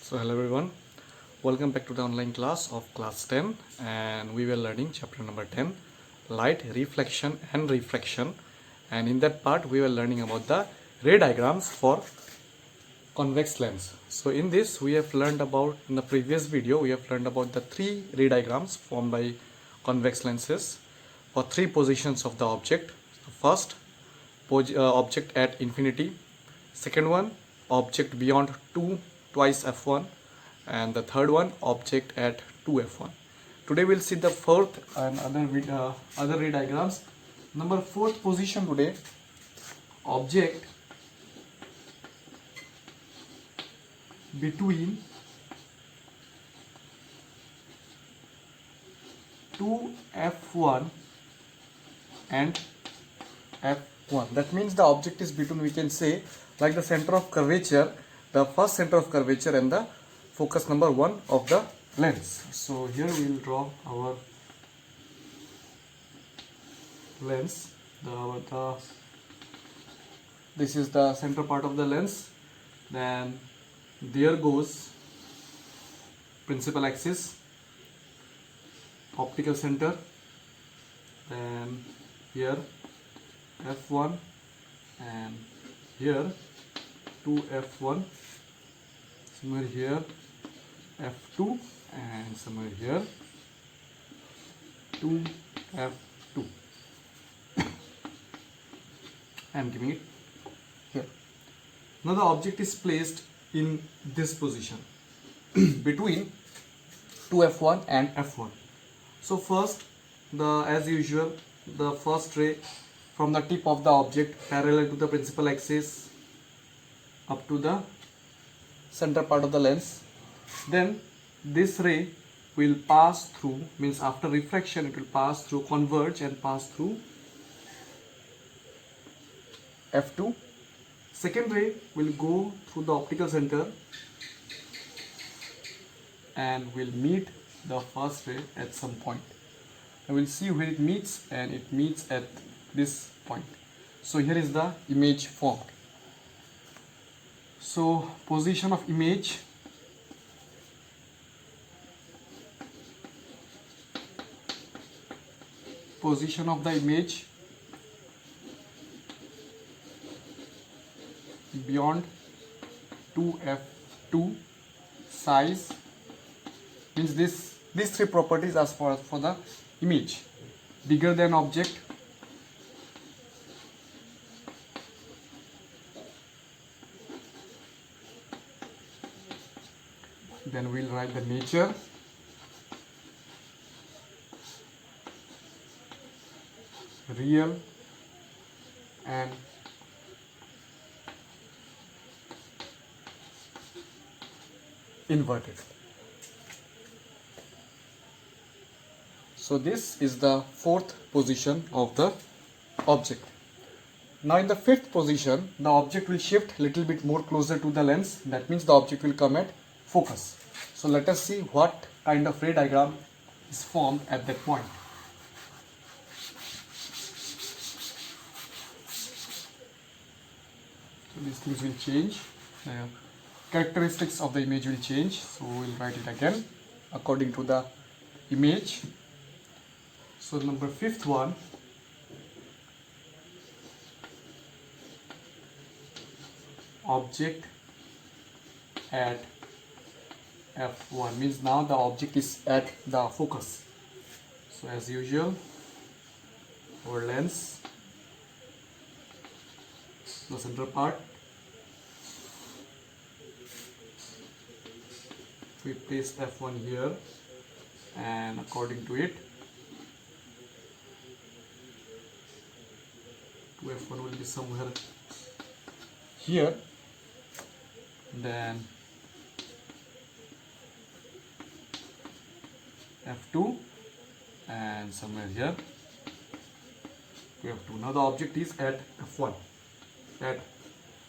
So hello everyone, welcome back to the online class of class 10, and we were learning chapter number 10, light, reflection and refraction, and in that part we were learning about the ray diagrams for convex lens. So in this we have learned about, in the previous video we have learned about the three ray diagrams formed by convex lenses for three positions of the object. First, object at infinity. Second one, object beyond 2 twice f1, and the third one, object at 2f1. Today we'll see the fourth and other ray diagrams. Number fourth position today, object between 2f1 and f1. That means the object is between, we can say, like the center of curvature, the first center of curvature and the focus number 1 of the lens. So here we will draw our lens. This is the center part of the lens. Then there goes principal axis, optical center, then here f1, and here 2f1, somewhere here f2, and somewhere here 2f2. I am giving it here. Now the object is placed in this position between 2f1 and f1. So first, as usual, the first ray from the tip of the object parallel to the principal axis up to the center part of the lens. Then this ray will pass through, means after refraction it will pass through, converge and pass through f2. Second ray will go through the optical center and will meet the first ray at some point. I will see where it meets, and it meets at this point. So here is the image formed. So position of image, position of the image beyond 2f2, size, means these three properties as for the image: bigger than object, then we'll write the nature, real, and inverted. So this is the fourth position of the object. Now in the fifth position, the object will shift little bit more closer to the lens. That means the object will come at focus. So let us see what kind of ray diagram is formed at that point. So these things will change. The characteristics of the image will change. So we will write it again according to the image. So number fifth one, object at f1, means now the object is at the focus. So as usual, our lens, the center part, we place f1 here, and according to it, 2f1 will be somewhere here, then f2, and somewhere here 2f2. Now the object is at f1, at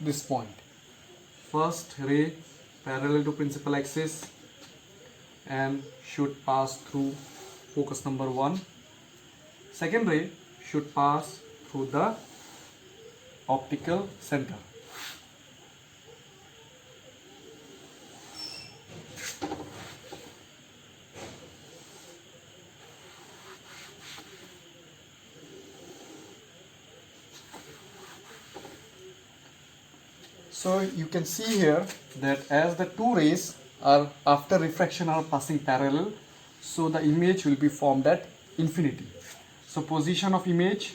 this point. First ray parallel to principal axis and should pass through focus number 1. Second ray should pass through the optical center. So you can see here that as the two rays are after refraction are passing parallel, so the image will be formed at infinity. So position of image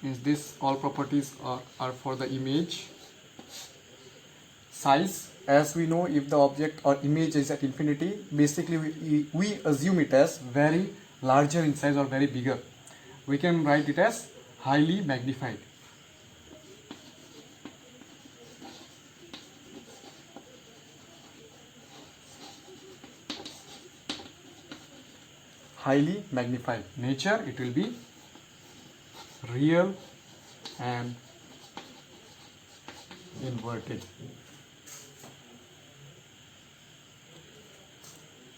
means this all properties are for the image. Size, as we know, if the object or image is at infinity, basically we assume it as very larger in size or very bigger. We can write it as highly magnified. Highly magnified. Nature, it will be real and inverted.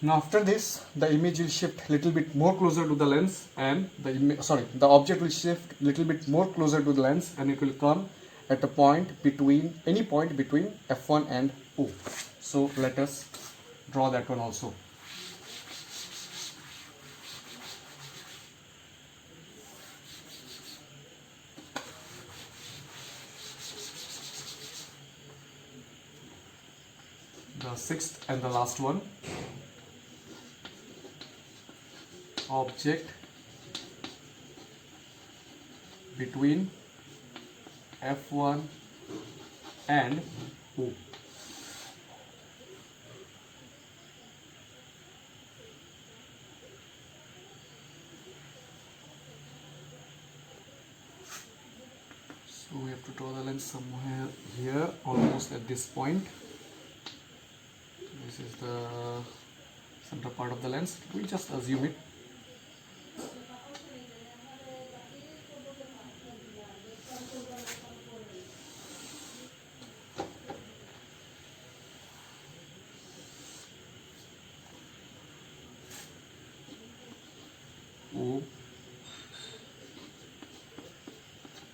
Now after this, the image will shift little bit more closer to the lens, and the object will shift little bit more closer to the lens, and it will come at a point between any point between F1 and O. So let us draw that one also. The sixth and the last one. Object between F1 and O. So we have to draw the lens somewhere here, almost at this point. This is the center part of the lens. We just assume it. O,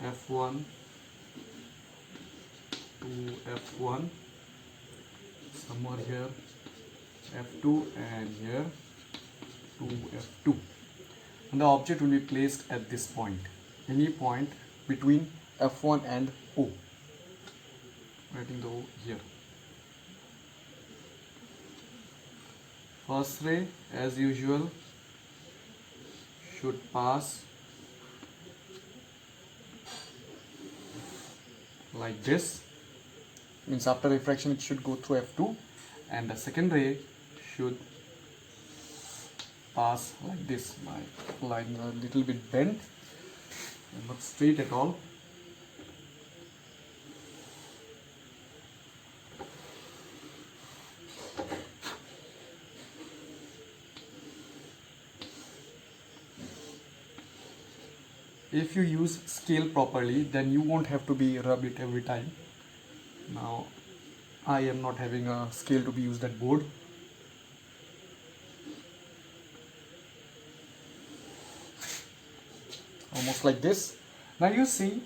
F1 to F1, somewhere here F2, and here to F2, and the object will be placed at this point, any point between F1 and O, writing the O here. First ray, as usual, should pass like this, means after refraction it should go through F2, and the second ray should pass like this, my line a little bit bent and not straight at all. If you use scale properly, then you won't have to be rub it every time. Now I am not having a scale to be used at board. Almost like this. Now you see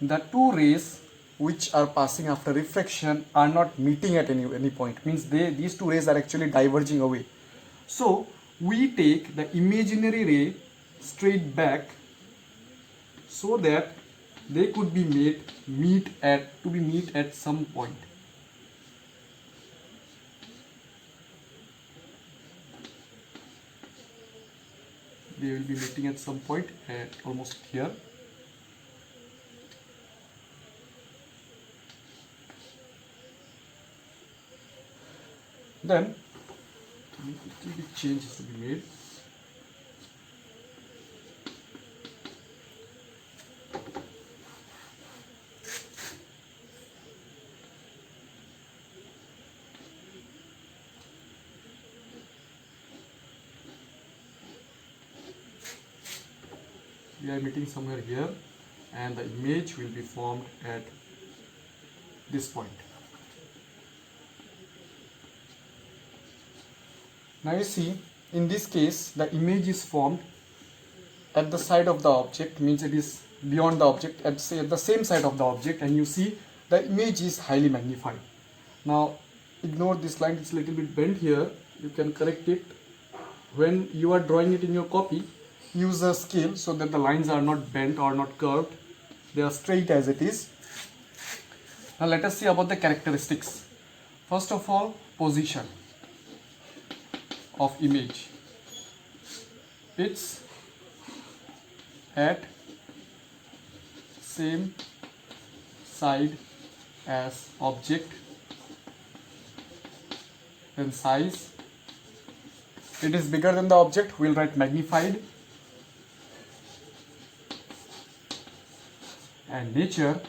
the two rays which are passing after refraction are not meeting at any point, means these two rays are actually diverging away. So we take the imaginary ray straight back so that they could be meet at some point. They will be meeting at some point at almost here. Then little bit changes to be made. We are meeting somewhere here, and the image will be formed at this point. Now you see, in this case the image is formed at the side of the object, means it is beyond the object, at the same side of the object, and you see the image is highly magnified. Now ignore this line, it's a little bit bent here, you can correct it when you are drawing it in your copy. use a scale so that the lines are not bent or not curved. They are straight as it is. Now let us see about the characteristics. First of all, position of image. It's at same side as object. Then size, it is bigger than the object, we'll write magnified. And nature,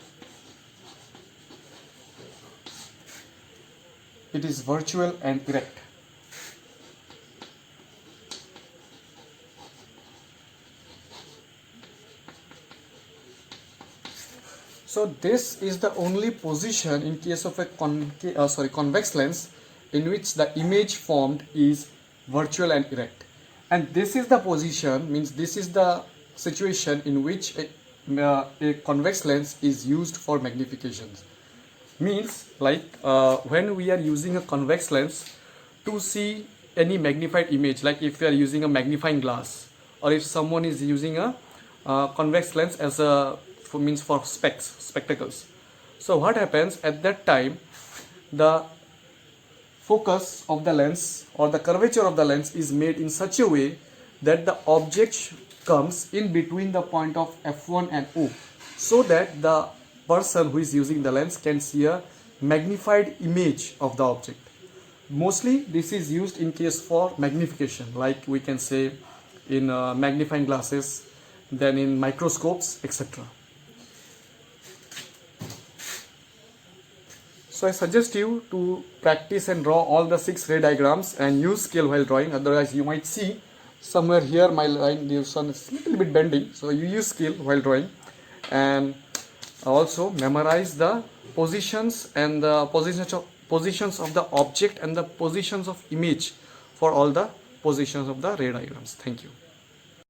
it is virtual and erect. So this is the only position in case of a convex lens in which the image formed is virtual and erect. And this is the position, means this is the situation in which a convex lens is used for magnifications. Means like when we are using a convex lens to see any magnified image, like if you are using a magnifying glass, or if someone is using a convex lens as a for spectacles. So what happens at that time, the focus of the lens or the curvature of the lens is made in such a way that the object comes in between the point of f1 and O, so that the person who is using the lens can see a magnified image of the object. Mostly this is used in case for magnification, like we can say in magnifying glasses, then in microscopes, etc. So I suggest you to practice and draw all the 6 ray diagrams and use scale while drawing. Otherwise you might see somewhere here my line, this one is a little bit bending, so you use scale while drawing. And also memorize the positions and the positions of the object and the positions of image for all the positions of the ray diagrams. Thank you.